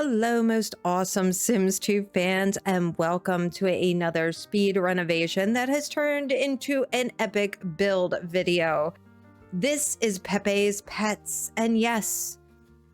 Hello, most awesome Sims 2 fans, and welcome to another speed renovation that has turned into an epic build video. This is Pepe's Pets, and yes,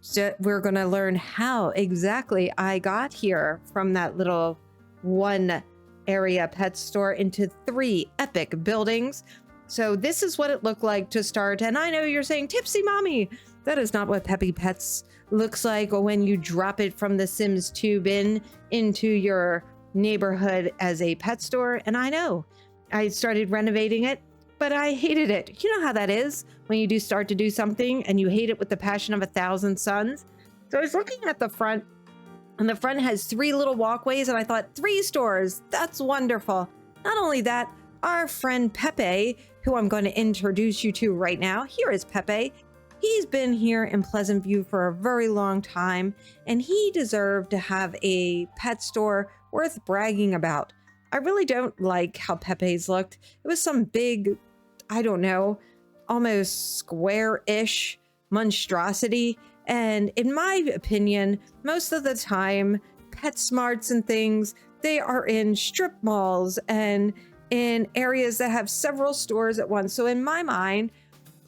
so we're going to learn how exactly I got here from that little one area pet store into 3 epic buildings. So this is what it looked like to start, and I know you're saying, Tipsy Mommy, that is not what Peppy Pets looks like when you drop it from the Sims 2 bin into your neighborhood as a pet store. And I know I started renovating it, but I hated it. You know how that is when you do start to do something and you hate it with the passion of 1,000 suns. So I was looking at the front, and the front has 3 little walkways, and I thought 3 stores, that's wonderful. Not only that, our friend Pepe, who I'm going to introduce you to right now, here is Pepe. He's been here in Pleasant View for a very long time, and he deserved to have a pet store worth bragging about. I really don't like how Pepe's looked. It was some big, I don't know, almost square-ish monstrosity. And in my opinion, most of the time, PetSmarts and things, they are in strip malls and in areas that have several stores at once. So in my mind,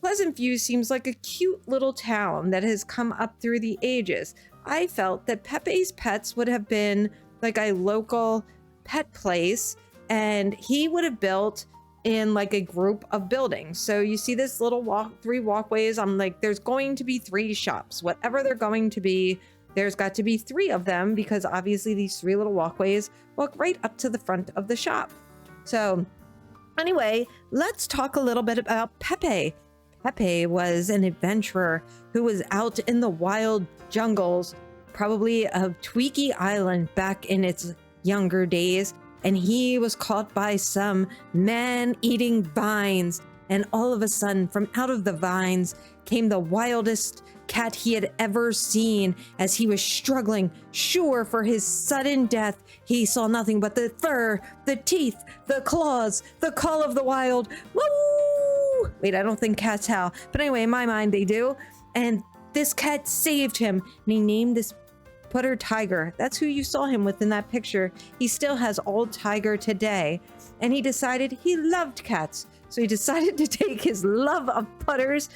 Pleasant View seems like a cute little town that has come up through the ages. I felt that Pepe's Pets would have been like a local pet place, and he would have built in like a group of buildings. So you see this little 3 walkways. I'm like, there's going to be 3 shops. Whatever they're going to be, there's got to be 3 of them, because obviously these 3 little walkways walk right up to the front of the shop. So anyway, let's talk a little bit about Pepe. Pepe was an adventurer who was out in the wild jungles, probably of Tweaky Island back in its younger days, and he was caught by some man-eating vines, and all of a sudden, from out of the vines came the wildest cat he had ever seen. As he was struggling, sure for his sudden death, he saw nothing but the fur, the teeth, the claws, the call of the wild. Woo! Wait, I don't think cats howl. But anyway, in my mind, they do. And this cat saved him, and he named this putter Tiger. That's who you saw him with in that picture. He still has old Tiger today. And he decided he loved cats. So he decided to take his love of putters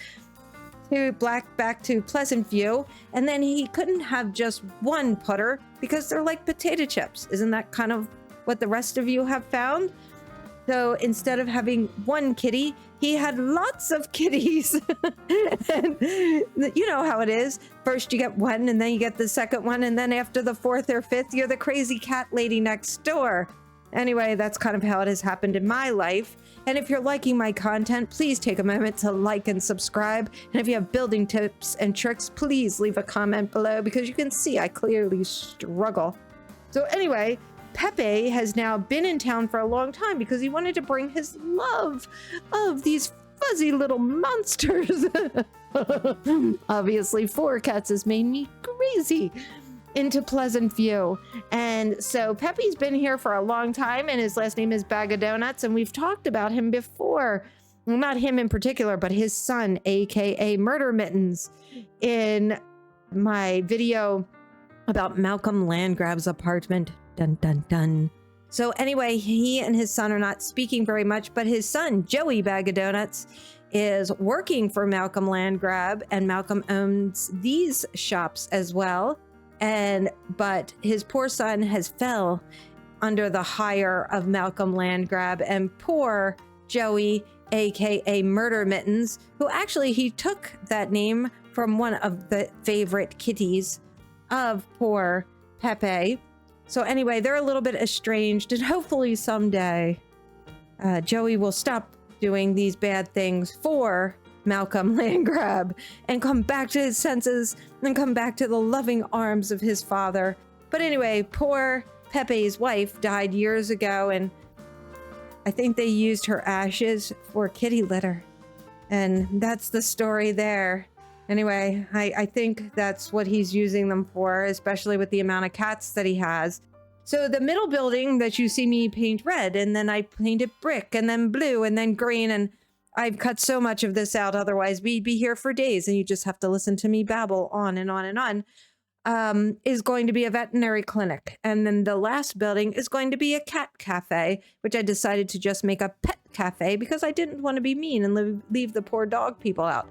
back to Pleasant View. And then he couldn't have just one putter because they're like potato chips. Isn't that kind of what the rest of you have found? So instead of having one kitty, he had lots of kitties. And you know how it is. First you get one, and then you get the second one, and then after the 4th or 5th, you're the crazy cat lady next door. Anyway, that's kind of how it has happened in my life. And if you're liking my content, please take a moment to like and subscribe. And if you have building tips and tricks, please leave a comment below, because you can see I clearly struggle. So anyway, Pepe has now been in town for a long time because he wanted to bring his love of these fuzzy little monsters. Obviously, 4 cats has made me crazy into Pleasant View. And so Pepe's been here for a long time, and his last name is Bag of Donuts, and we've talked about him before. Well, not him in particular, but his son, aka Murder Mittens, in my video about Malcolm Landgraab's apartment. Dun, dun, dun. So anyway, he and his son are not speaking very much, but his son, Joey Bag of Donuts, is working for Malcolm Landgraab, and Malcolm owns these shops as well. But his poor son has fell under the hire of Malcolm Landgraab, and poor Joey, aka Murder Mittens, who actually he took that name from one of the favorite kitties of poor Pepe. So anyway, they're a little bit estranged, and hopefully someday Joey will stop doing these bad things for Malcolm Landgraab and come back to his senses and come back to the loving arms of his father. But anyway, poor Pepe's wife died years ago, and I think they used her ashes for kitty litter. And that's the story there. Anyway, I think that's what he's using them for, especially with the amount of cats that he has. So the middle building that you see me paint red, and then I painted brick, and then blue, and then green, and I've cut so much of this out, otherwise we'd be here for days, and you just have to listen to me babble on and on and on. is going to be a veterinary clinic. And then the last building is going to be a cat cafe, which I decided to just make a pet cafe because I didn't want to be mean and leave the poor dog people out.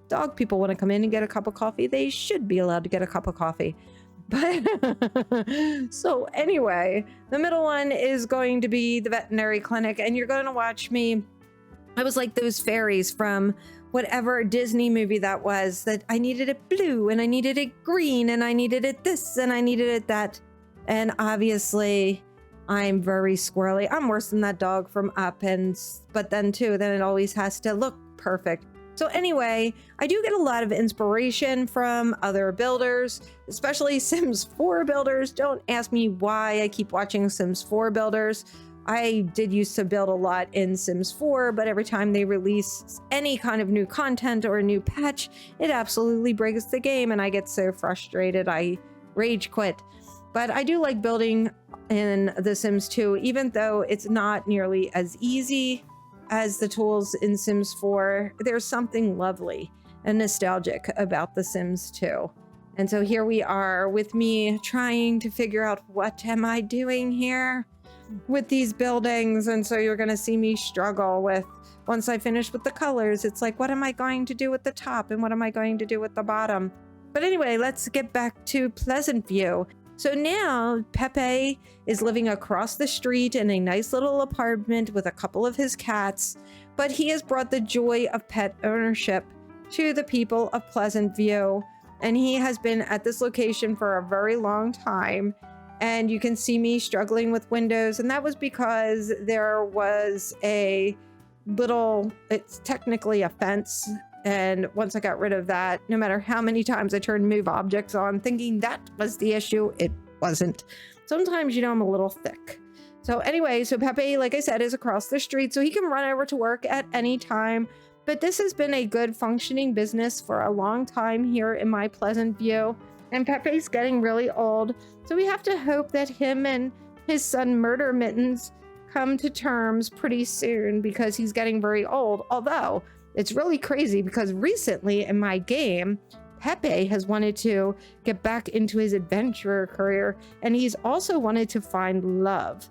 Dog people want to come in and get a cup of coffee. They should be allowed to get a cup of coffee. But so anyway, the middle one is going to be the veterinary clinic, and you're going to watch me. I was like those fairies from whatever Disney movie that was, that I needed it blue and I needed it green and I needed it this and I needed it that. And obviously I'm very squirrely. I'm worse than that dog from Up, but then it always has to look perfect. So anyway, I do get a lot of inspiration from other builders, especially Sims 4 builders. Don't ask me why I keep watching Sims 4 builders. I did used to build a lot in Sims 4, but every time they release any kind of new content or a new patch, it absolutely breaks the game and I get so frustrated, I rage quit. But I do like building in The Sims 2, even though it's not nearly as easy as the tools in Sims 4. There's something lovely and nostalgic about The Sims 2. And so here we are with me trying to figure out, what am I doing here with these buildings? And so you're going to see me struggle with, once I finish with the colors, it's like, what am I going to do with the top and what am I going to do with the bottom? But anyway, let's get back to Pleasantview. So now Pepe is living across the street in a nice little apartment with a couple of his cats, but he has brought the joy of pet ownership to the people of Pleasantview, and he has been at this location for a very long time. And you can see me struggling with windows, and that was because there was a little, it's technically a fence, and once I got rid of that, no matter how many times I turned move objects on thinking that was the issue, it wasn't. Sometimes, I'm a little thick. So anyway, so Pepe, like I said, is across the street, so he can run over to work at any time. But this has been a good functioning business for a long time here in my Pleasantview. And Pepe's getting really old, so we have to hope that him and his son Murder Mittens come to terms pretty soon, because he's getting very old. Although it's really crazy, because recently in my game, Pepe has wanted to get back into his adventurer career, and he's also wanted to find love.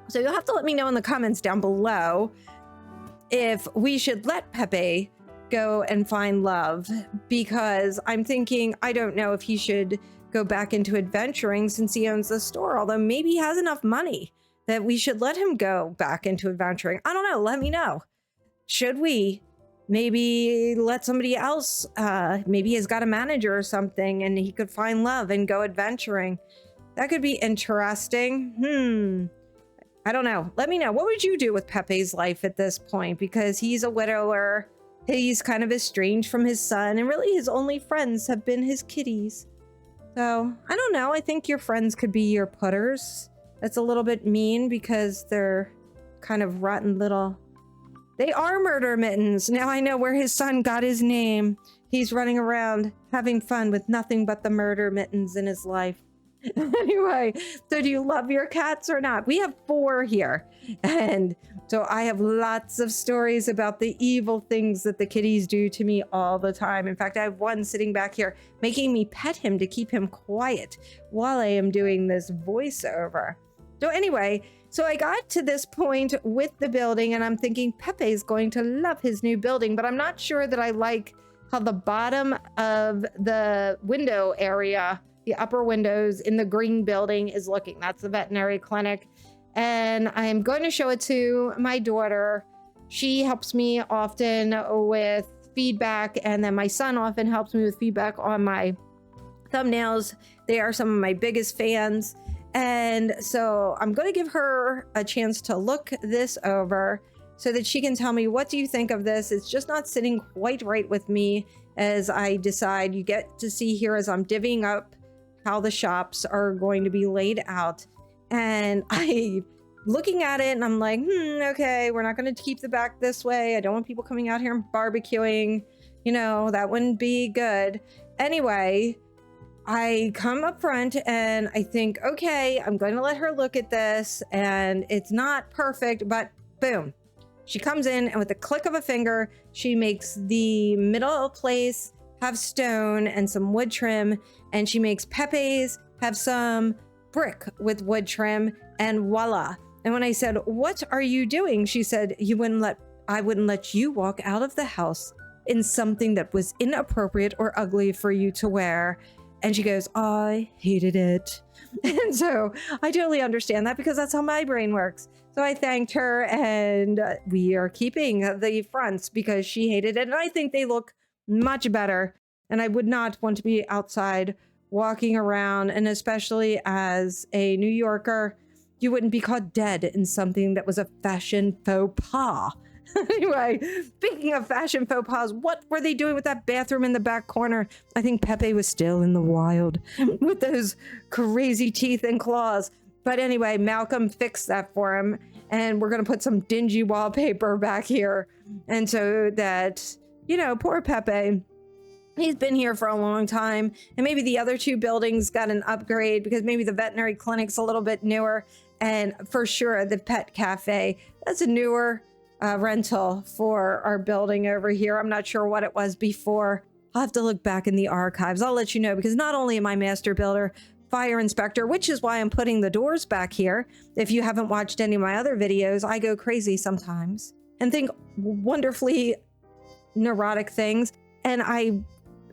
So you'll have to let me know in the comments down below if we should let Pepe go and find love, because I'm thinking, I don't know if he should go back into adventuring since he owns the store, although maybe he has enough money that we should let him go back into adventuring. I don't know, let me know. Should we maybe let somebody else, maybe he's got a manager or something and he could find love and go adventuring? That could be interesting. I don't know, let me know. What would you do with Pepe's life at this point? Because he's a widower. He's kind of estranged from his son, and really his only friends have been his kitties. So, I don't know. I think your friends could be your putters. That's a little bit mean because they're kind of rotten little... They are Murder Mittens. Now I know where his son got his name. He's running around having fun with nothing but the Murder Mittens in his life. Anyway, so do you love your cats or not? We have 4 here. And so I have lots of stories about the evil things that the kitties do to me all the time. In fact, I have one sitting back here making me pet him to keep him quiet while I am doing this voiceover. So anyway, so I got to this point with the building and I'm thinking Pepe's going to love his new building, but I'm not sure that I like how the bottom of the window area, the upper windows in the green building is looking. That's the veterinary clinic. And I'm going to show it to my daughter. She helps me often with feedback, and then my son often helps me with feedback on my thumbnails. They are some of my biggest fans. And so I'm going to give her a chance to look this over so that she can tell me, what do you think of this? It's just not sitting quite right with me as I decide. You get to see here as I'm divvying up how the shops are going to be laid out. And I looking at it and I'm like, okay, we're not going to keep the back this way. I don't want people coming out here and barbecuing. That wouldn't be good. Anyway, I come up front and I think, okay, I'm going to let her look at this, and it's not perfect, but boom. She comes in and with the click of a finger, she makes the middle place have stone and some wood trim, and she makes Pepe's have some brick with wood trim, and voila. And when I said, "What are you doing?" she said, I wouldn't let you walk out of the house in something that was inappropriate or ugly for you to wear. And she goes, "I hated it." And so I totally understand that, because that's how my brain works. So I thanked her, and we are keeping the fronts because she hated it. And I think they look much better. And I would not want to be outside walking around. And especially as a New Yorker, you wouldn't be caught dead in something that was a fashion faux pas. Anyway, speaking of fashion faux pas, what were they doing with that bathroom in the back corner? I think Pepe was still in the wild with those crazy teeth and claws. But anyway, Malcolm fixed that for him, and we're going to put some dingy wallpaper back here. And so that, you know, poor Pepe, he's been here for a long time, and maybe the other two buildings got an upgrade because maybe the veterinary clinic's a little bit newer. And for sure, the pet cafe, that's a newer rental for our building over here. I'm not sure what it was before. I'll have to look back in the archives. I'll let you know, because not only am I master builder, fire inspector, which is why I'm putting the doors back here. If you haven't watched any of my other videos, I go crazy sometimes and think wonderfully neurotic things. And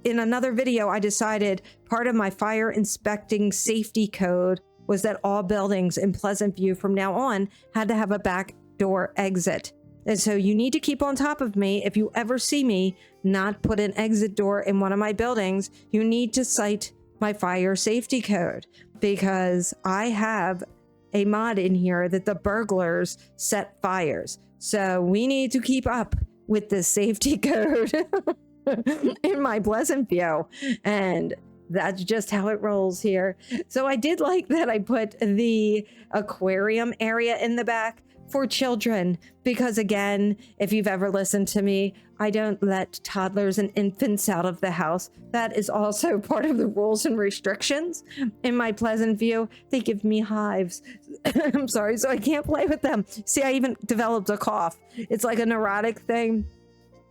in another video, I decided part of my fire inspecting safety code was that all buildings in Pleasant View from now on had to have a back door exit. And so you need to keep on top of me. If you ever see me not put an exit door in one of my buildings, you need to cite my fire safety code, because I have a mod in here that the burglars set fires. So we need to keep up with the safety code in my Pleasant View. And that's just how it rolls here. So I did like that I put the aquarium area in the back for children, because again, if you've ever listened to me, I don't let toddlers and infants out of the house. That is also part of the rules and restrictions in my Pleasant View. They give me hives. I'm sorry, so I can't play with them. See, I even developed a cough. It's like a neurotic thing.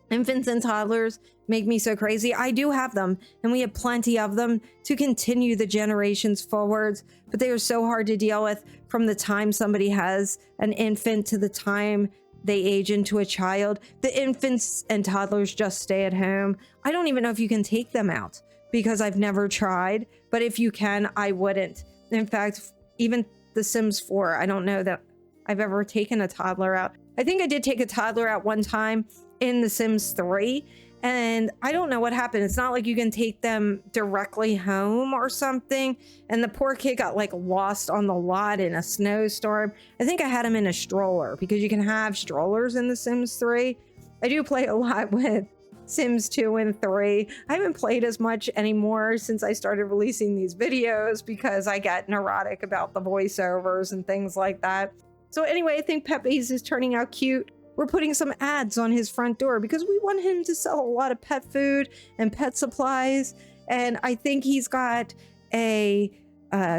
Infants and toddlers make me so crazy. I do have them, and we have plenty of them to continue the generations forwards, but they are so hard to deal with from the time somebody has an infant to the time they age into a child. The infants and toddlers just stay at home. I don't even know if you can take them out, because I've never tried, but if you can, I wouldn't. In fact, even The Sims 4, I don't know that I've ever taken a toddler out. I think I did take a toddler out one time in The Sims 3, and I don't know what happened. It's not like you can take them directly home or something. And the poor kid got like lost on the lot in a snowstorm. I think I had him in a stroller, because you can have strollers in The Sims 3. I do play a lot with Sims 2 and 3. I haven't played as much anymore since I started releasing these videos, because I get neurotic about the voiceovers and things like that. So anyway, I think Pepe's is turning out cute. We're putting some ads on his front door because we want him to sell a lot of pet food and pet supplies. And I think he's got a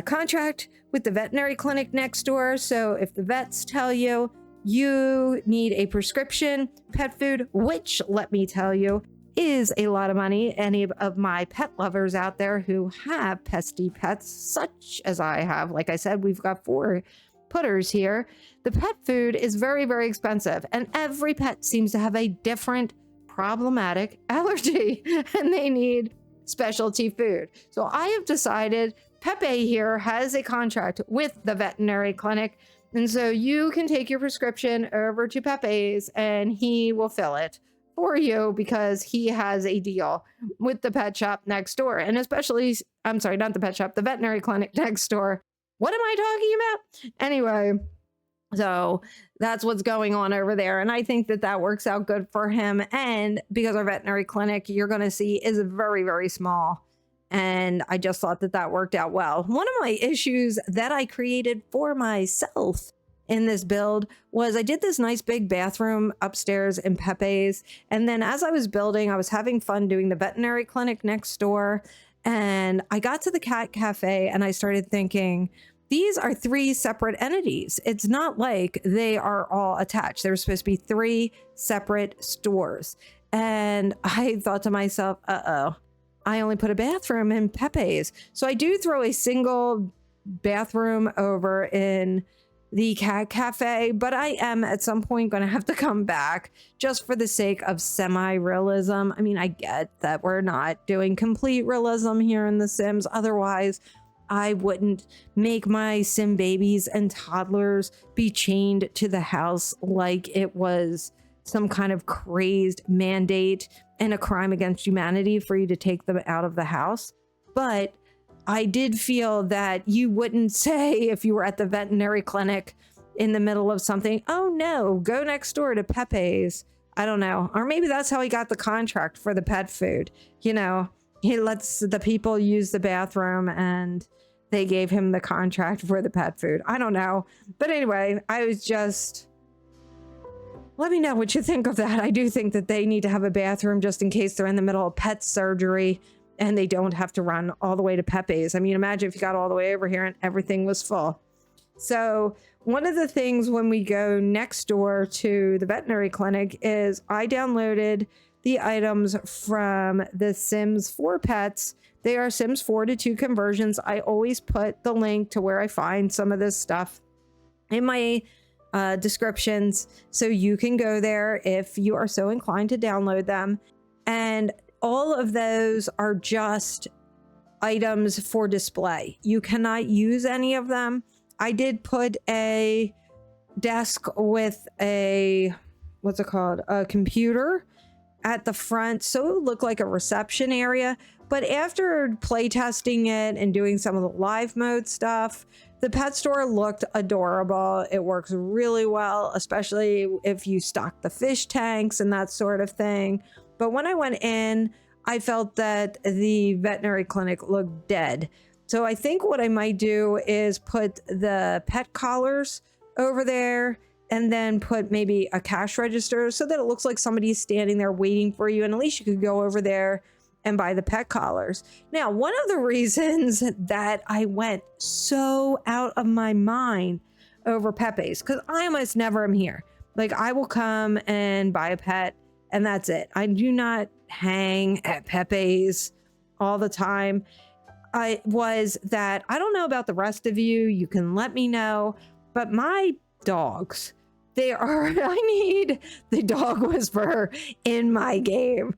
contract with the veterinary clinic next door. So if the vets tell you you need a prescription pet food, which, let me tell you, is a lot of money. Any of my pet lovers out there who have pesky pets, such as I have, like I said, we've got 4 putters here. The pet food is very, very expensive, and every pet seems to have a different problematic allergy, and they need specialty food. So I have decided Pepe here has a contract with the veterinary clinic, and so you can take your prescription over to Pepe's and he will fill it for you, because he has a deal with the pet shop next door. And especially, I'm sorry, not the pet shop, the veterinary clinic next door. What am I talking about? Anyway, so that's what's going on over there. And I think that that works out good for him. And because our veterinary clinic, you're going to see, is very, very small. And I just thought that that worked out well. One of my issues that I created for myself in this build was I did this nice big bathroom upstairs in Pepe's. And then as I was building, I was having fun doing the veterinary clinic next door. And I got to the cat cafe and I started thinking, these are 3 separate entities. It's not like they are all attached. There's supposed to be 3 separate stores. And I thought to myself, uh-oh, I only put a bathroom in Pepe's. So I do throw a single bathroom over in the cat cafe, but I am at some point going to have to come back just for the sake of semi-realism. I mean, I get that we're not doing complete realism here in The Sims. Otherwise, I wouldn't make my Sim babies and toddlers be chained to the house like it was some kind of crazed mandate and a crime against humanity for you to take them out of the house. But I did feel that you wouldn't say, if you were at the veterinary clinic in the middle of something, oh no, go next door to Pepe's. I don't know. Or maybe that's how he got the contract for the pet food. You know, he lets the people use the bathroom and they gave him the contract for the pet food. I don't know. But anyway, I was just... Let me know what you think of that. I do think that they need to have a bathroom just in case they're in the middle of pet surgery and they don't have to run all the way to Pepe's. I mean, imagine if you got all the way over here and everything was full. So one of the things when we go next door to the veterinary clinic is I downloaded the items from the Sims 4 pets. They are Sims 4 to 2 conversions. I always put the link to where I find some of this stuff in my descriptions, so you can go there if you are so inclined to download them. And all of those are just items for display. You cannot use any of them. I did put a desk with a, what's it called? A computer at the front, so it would look like a reception area. But after playtesting it and doing some of the live mode stuff, the pet store looked adorable. It works really well, especially if you stock the fish tanks and that sort of thing. But when I went in, I felt that the veterinary clinic looked dead. So I think what I might do is put the pet collars over there and then put maybe a cash register so that it looks like somebody's standing there waiting for you. And at least you could go over there and buy the pet collars. Now, one of the reasons that I went so out of my mind over Pepe's, because I almost never am here. Like, I will come and buy a pet and that's it. I do not hang at Pepe's all the time. I don't know about the rest of you. You can let me know, but my dogs, I need the dog whisperer in my game.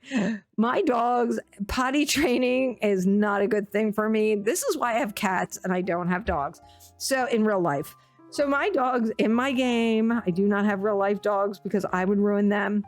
My dog's potty training is not a good thing for me. This is why I have cats and I don't have dogs. So in real life. So my dogs in my game, I do not have real life dogs because I would ruin them.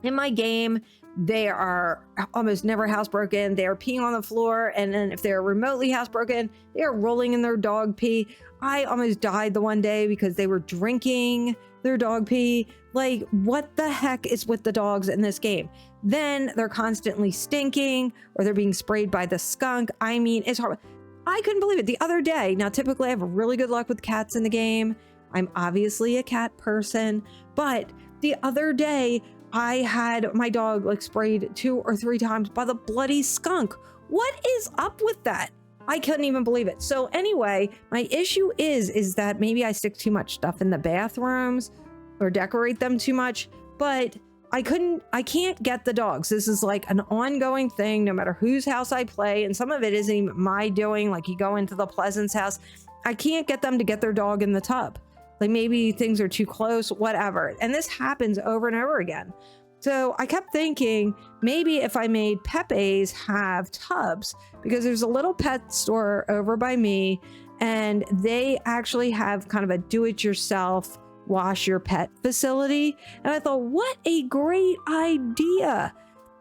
In my game, they are almost never housebroken. They are peeing on the floor. And then if they're remotely housebroken, they are rolling in their dog pee. I almost died the one day because they were drinking their dog pee. Like, what the heck is with the dogs in this game? Then they're constantly stinking or they're being sprayed by the skunk. I mean, it's hard. I couldn't believe it the other day. Now, typically I have really good luck with cats in the game. I'm obviously a cat person, but the other day I had my dog like sprayed 2 or 3 times by the bloody skunk. What is up with that? I couldn't even believe it. So anyway, my issue is that maybe I stick too much stuff in the bathrooms or decorate them too much, but I can't get the dogs. This is like an ongoing thing, no matter whose house I play. And some of it isn't even my doing. Like, you go into the Pleasant's house, I can't get them to get their dog in the tub. Like, maybe things are too close, whatever. And this happens over and over again. So I kept thinking maybe if I made Pepe's have tubs, because there's a little pet store over by me and they actually have kind of a do-it-yourself wash your pet facility. And I thought, what a great idea.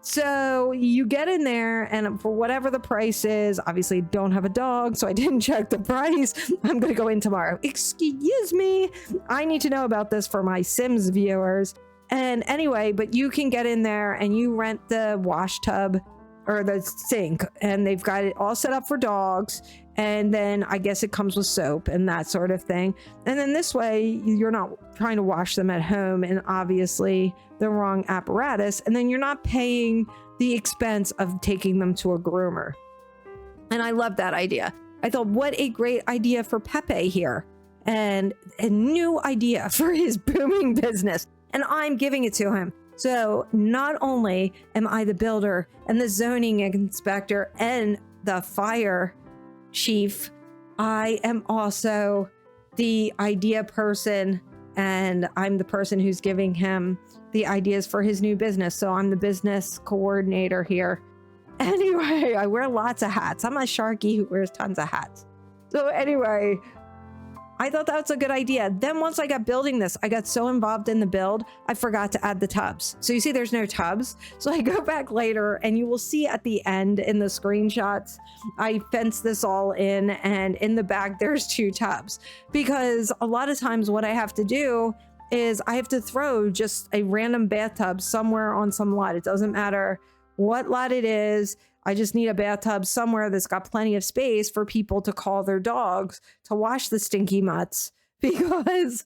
So you get in there and for whatever the price is, obviously don't have a dog, so I didn't check the price. I'm going to go in tomorrow. Excuse me. I need to know about this for my Sims viewers. And anyway, but you can get in there and you rent the wash tub or the sink, and they've got it all set up for dogs. And then I guess it comes with soap and that sort of thing. And then this way you're not trying to wash them at home and obviously the wrong apparatus. And then you're not paying the expense of taking them to a groomer. And I love that idea. I thought, what a great idea for Pepe here, and a new idea for his booming business. And I'm giving it to him. So not only am I the builder and the zoning inspector and the fire chief, I am also the idea person, and I'm the person who's giving him the ideas for his new business. So I'm the business coordinator here. Anyway, I wear lots of hats. I'm a Sharky who wears tons of hats. So anyway, I thought that was a good idea. Then once I got building this, I got so involved in the build, I forgot to add the tubs. So you see there's no tubs. So I go back later and you will see at the end in the screenshots, I fenced this all in, and in the back there's 2 tubs. Because a lot of times what I have to do is I have to throw just a random bathtub somewhere on some lot. It doesn't matter what lot it is. I just need a bathtub somewhere that's got plenty of space for people to call their dogs to wash the stinky mutts, because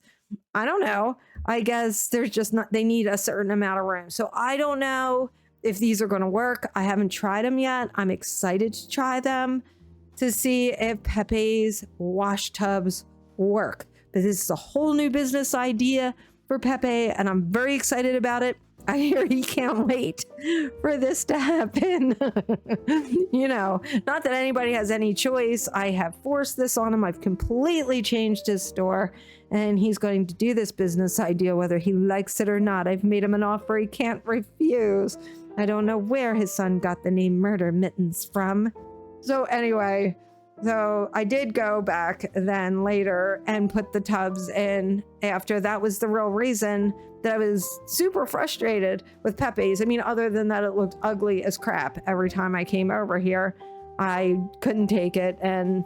I don't know, I guess there's just not, they need a certain amount of room. So I don't know if these are going to work. I haven't tried them yet. I'm excited to try them to see if Pepe's wash tubs work. But this is a whole new business idea for Pepe, and I'm very excited about it. I hear he can't wait for this to happen. You know, not that anybody has any choice. I have forced this on him. I've completely changed his store, and he's going to do this business idea whether he likes it or not. I've made him an offer he can't refuse. I don't know where his son got the name Murder Mittens from. So anyway, so I did go back then later and put the tubs in after. That was the real reason that I was super frustrated with Pepe's. I mean, other than that, it looked ugly as crap every time I came over here. I couldn't take it and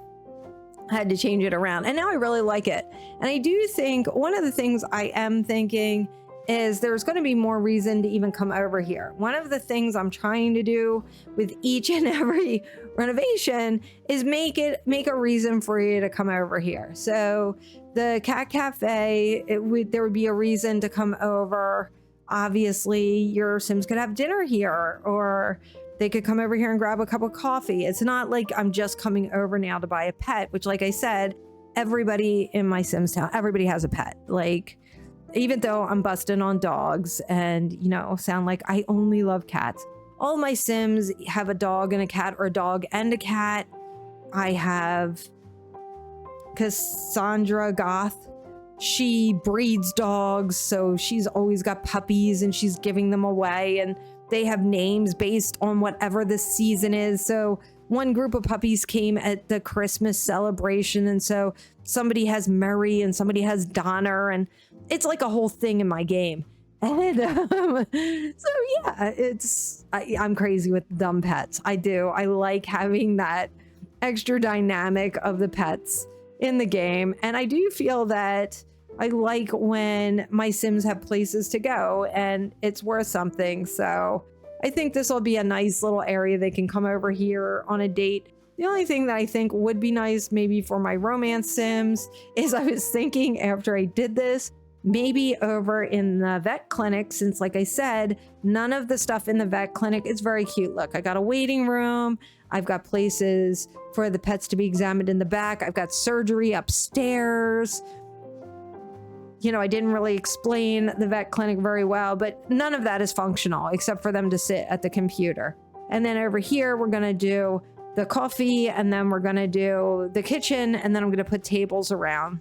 had to change it around. And now I really like it. And I do think one of the things I am thinking is there's going to be more reason to even come over here. One of the things I'm trying to do with each and every renovation is make a reason for you to come over here. So the cat cafe, there would be a reason to come over. Obviously, your Sims could have dinner here, or they could come over here and grab a cup of coffee. It's not like I'm just coming over now to buy a pet, which, like I said, everybody in my Sims town, everybody has a pet. Like, even though I'm busting on dogs and, you know, sound like I only love cats, all my Sims have a dog and a cat, or a dog and a cat. I have Cassandra Goth. She breeds dogs, so she's always got puppies and she's giving them away, and they have names based on whatever the season is. So one group of puppies came at the Christmas celebration, and so somebody has Murray and somebody has Donner, and it's like a whole thing in my game. And so yeah, I'm crazy with dumb pets. I do. I like having that extra dynamic of the pets in the game. And I do feel that I like when my Sims have places to go and it's worth something. So I think this will be a nice little area they can come over here on a date. The only thing that I think would be nice maybe for my romance Sims is, I was thinking after I did this, maybe over in the vet clinic, since like I said, none of the stuff in the vet clinic is very cute. Look, I got a waiting room. I've got places for the pets to be examined in the back. I've got surgery upstairs. You know, I didn't really explain the vet clinic very well, but none of that is functional except for them to sit at the computer. And then over here, we're going to do the coffee, and then we're going to do the kitchen, and then I'm going to put tables around.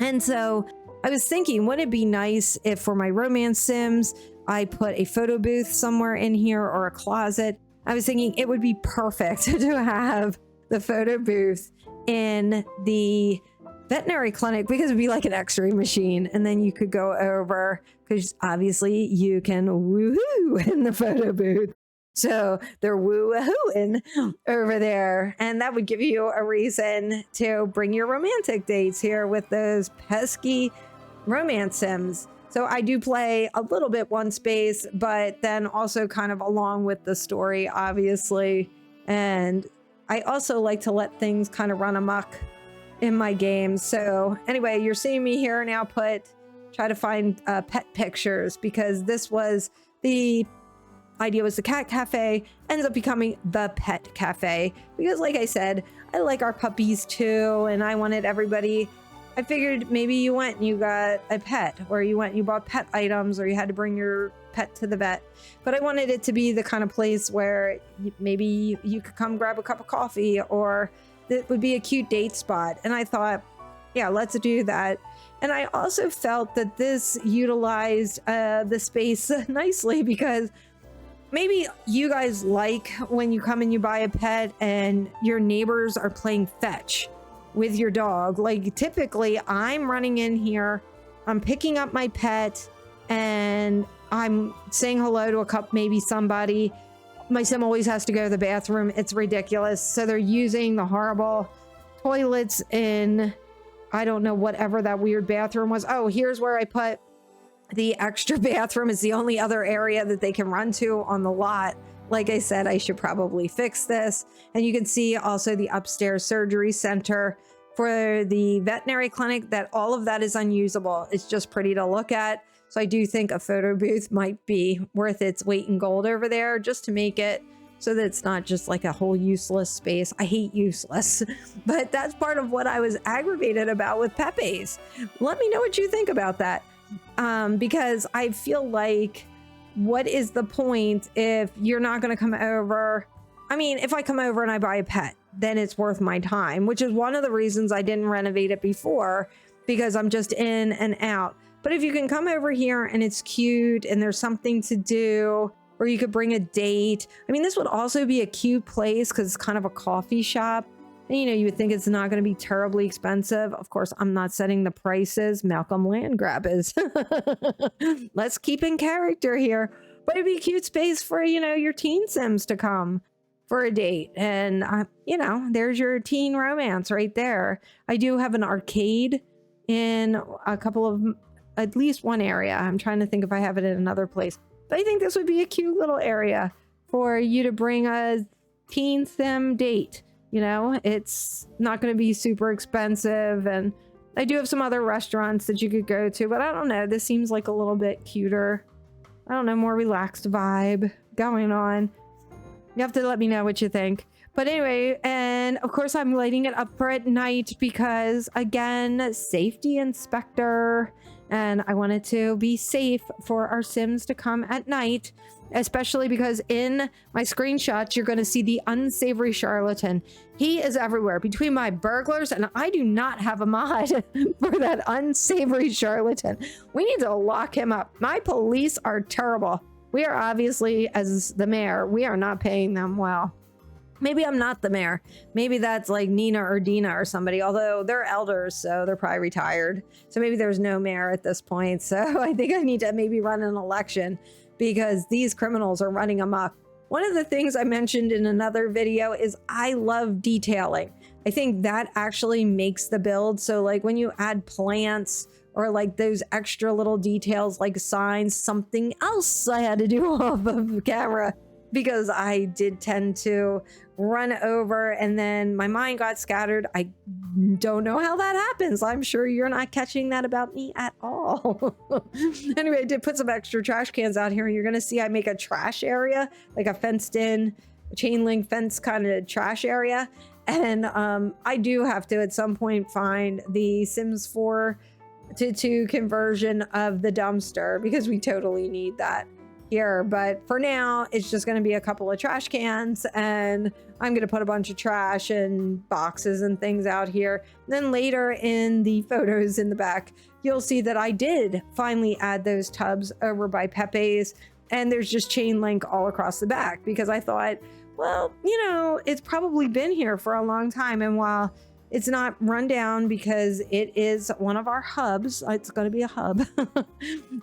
And so I was thinking, wouldn't it be nice if for my romance Sims, I put a photo booth somewhere in here, or a closet? I was thinking it would be perfect to have the photo booth in the veterinary clinic, because it'd be like an x-ray machine, and then you could go over, because obviously you can woohoo in the photo booth. So they're woo-wooing over there, and that would give you a reason to bring your romantic dates here with those pesky romance Sims. So I do play a little bit one space, but then also kind of along with the story, obviously. And I also like to let things kind of run amok in my games. So anyway, you're seeing me here now try to find pet pictures, because this was the idea, was the cat cafe, ends up becoming the pet cafe, because like I said, I like our puppies too, and I wanted everybody I figured maybe you went and you got a pet, or you went and you bought pet items, or you had to bring your pet to the vet. But I wanted it to be the kind of place where maybe you could come grab a cup of coffee, or it would be a cute date spot. And I thought, yeah, let's do that. And I also felt that this utilized the space nicely, because maybe you guys like when you come and you buy a pet and your neighbors are playing fetch with your dog. Like, typically I'm running in here, I'm picking up my pet, and I'm saying hello to maybe somebody. My sim always has to go to the bathroom. It's ridiculous. So they're using the horrible toilets in, I don't know, whatever that weird bathroom was. Oh, here's where I put the extra bathroom. Is the only other area that they can run to on the lot. Like I said, I should probably fix this. And you can see also the upstairs surgery center for the veterinary clinic, that all of that is unusable. It's just pretty to look at. So I do think a photo booth might be worth its weight in gold over there, just to make it so that it's not just like a whole useless space. I hate useless, but that's part of what I was aggravated about with Pepe's. Let me know what you think about that. Because I feel like, what is the point if you're not going to come over? I mean, if I come over and I buy a pet, then it's worth my time, which is one of the reasons I didn't renovate it before, because I'm just in and out. But if you can come over here and it's cute and there's something to do, or you could bring a date. I mean, this would also be a cute place because it's kind of a coffee shop. And, you know, you would think it's not going to be terribly expensive. Of course, I'm not setting the prices. Malcolm Landgrab is. Let's keep in character here. But it'd be a cute space for, you know, your teen sims to come for a date. And, you know, there's your teen romance right there. I do have an arcade in a couple of, at least one area. I'm trying to think if I have it in another place. But I think this would be a cute little area for you to bring a teen sim date. You know, it's not going to be super expensive. And I do have some other restaurants that you could go to, but I don't know. This seems like a little bit cuter. I don't know, more relaxed vibe going on. You have to let me know what you think. But anyway, and of course I'm lighting it up for at night because, again, safety inspector. And I wanted to be safe for our sims to come at night, especially because in my screenshots, you're going to see the unsavory charlatan. He is everywhere between my burglars, and I do not have a mod for that unsavory charlatan. We need to lock him up. My police are terrible. We are obviously, as the mayor, we are not paying them well. Maybe I'm not the mayor. Maybe that's like Nina or Dina or somebody, although they're elders, so they're probably retired. So maybe there's no mayor at this point. So I think I need to maybe run an election because these criminals are running amok. One of the things I mentioned in another video is I love detailing. I think that actually makes the build. So like when you add plants or like those extra little details like signs, something else I had to do off of camera, because I did tend to run over and then my mind got scattered. I don't know how that happens. I'm sure you're not catching that about me at all. Anyway, I did put some extra trash cans out here, and you're going to see I make a trash area, like a fenced in chain link fence kind of trash area. And I do have to at some point find the Sims 4 to 2 conversion of the dumpster, because we totally need that here. But for now, it's just going to be a couple of trash cans, and I'm going to put a bunch of trash and boxes and things out here. And then later in the photos in the back, you'll see that I did finally add those tubs over by Pepe's, and there's just chain link all across the back, because I thought, well, you know, it's probably been here for a long time, and while it's not run down because it is one of our hubs, it's going to be a hub. And,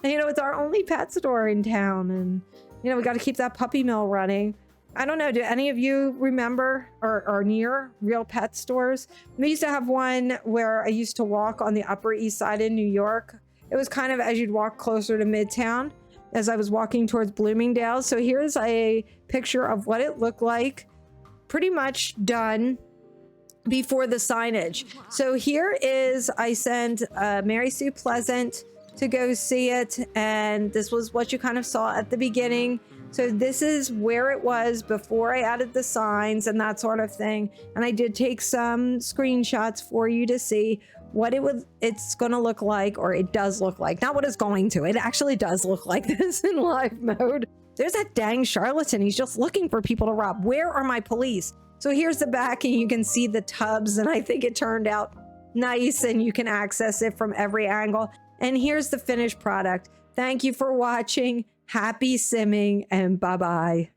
you know, it's our only pet store in town, and, you know, we got to keep that puppy mill running. I don't know, do any of you remember or are near real pet stores? We used to have one where I used to walk on the Upper East Side in New York. It was kind of as you'd walk closer to Midtown as I was walking towards Bloomingdale. So here's a picture of what it looked like, pretty much done before the signage. So here is, I sent Mary Sue Pleasant to go see it, and this was what you kind of saw at the beginning. So this is where it was before I added the signs and that sort of thing. And I did take some screenshots for you to see what it's going to look like, or it does look like. Not what it's going to. It actually does look like this in live mode. There's that dang charlatan. He's just looking for people to rob. Where are my police? So here's the back, and you can see the tubs, and I think it turned out nice, and you can access it from every angle. And here's the finished product. Thank you for watching. Happy simming, and bye-bye.